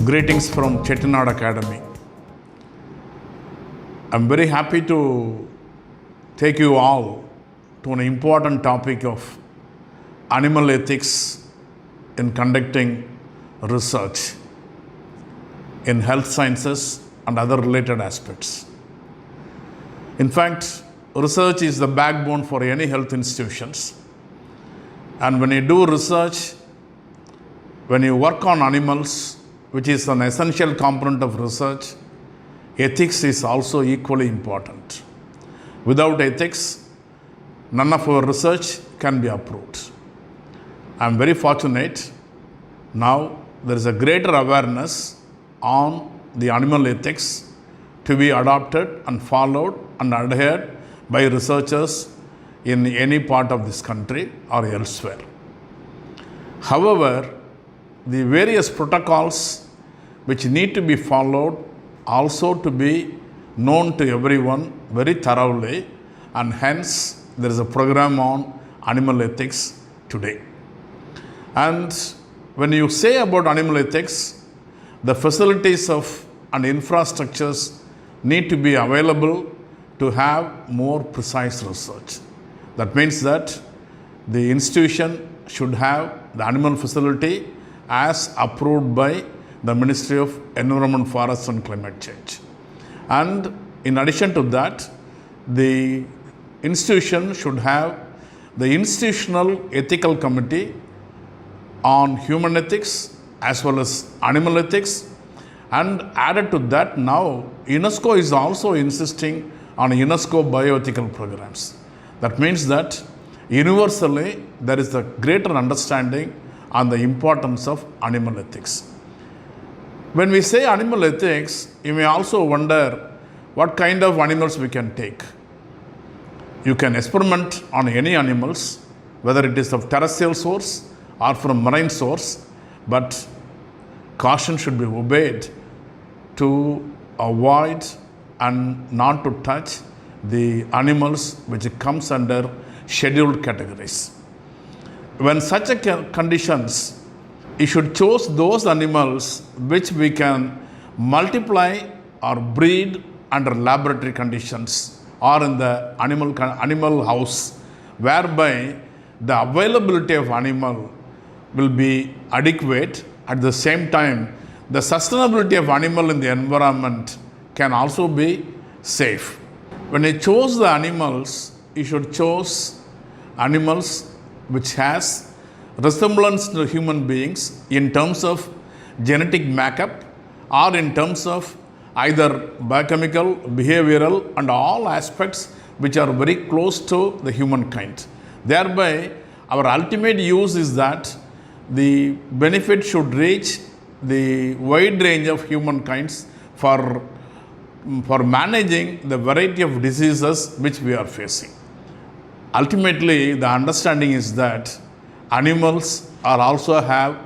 Greetings from Chettinad Academy. I'm very happy to take you all to an important topic of animal ethics in conducting research in health sciences and other related aspects. In fact, research is the backbone for any health institutions. And when you do research, when you work on animals, which is an essential component of research, ethics is also equally important. Without ethics, none of our research can be approved. I am very fortunate now there is a greater awareness on the animal ethics to be adopted and followed and adhered by researchers in any part of this country or elsewhere. However, the various protocols which need to be followed also to be known to everyone very thoroughly, and hence there is a program on animal ethics today. And when you say about animal ethics, the facilities of and infrastructures need to be available to have more precise research. That means that the institution should have the animal facility as approved by the Ministry of Environment, Forests and Climate Change. And in addition to that, the institution should have the Institutional Ethical Committee on human ethics as well as animal ethics. And added to that, now UNESCO is also insisting on UNESCO bioethical programs. That means that universally there is a greater understanding on the importance of animal ethics. When we say animal ethics, you may also wonder what kind of animals we can take. You can experiment on any animals, whether it is of terrestrial source or from marine source, but caution should be obeyed to avoid and not to touch the animals which comes under scheduled categories. When such conditions, you should choose those animals which we can multiply or breed under laboratory conditions or in the animal house, whereby the availability of animal will be adequate. At the same time, the sustainability of animal in the environment can also be safe. When you choose the animals, you should choose animals which has resemblance to human beings in terms of genetic makeup or in terms of either biochemical, behavioral and all aspects which are very close to the humankind. Thereby, our ultimate use is that the benefit should reach the wide range of humankinds for managing the variety of diseases which we are facing. Ultimately, the understanding is that animals are also have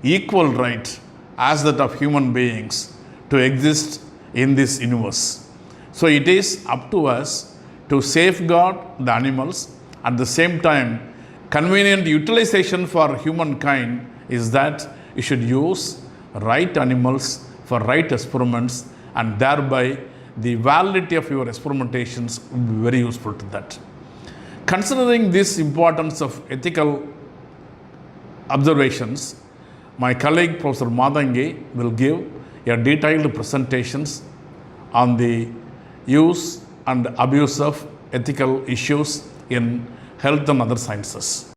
equal right as that of human beings to exist in this universe. So it is up to us to safeguard the animals. At the same time, convenient utilization for humankind is that you should use right animals for right experiments, and thereby the validity of your experimentations will be very useful to that. Considering this importance of ethical observations, my colleague Professor Madangi will give a detailed presentations on the use and abuse of ethical issues in health and other sciences.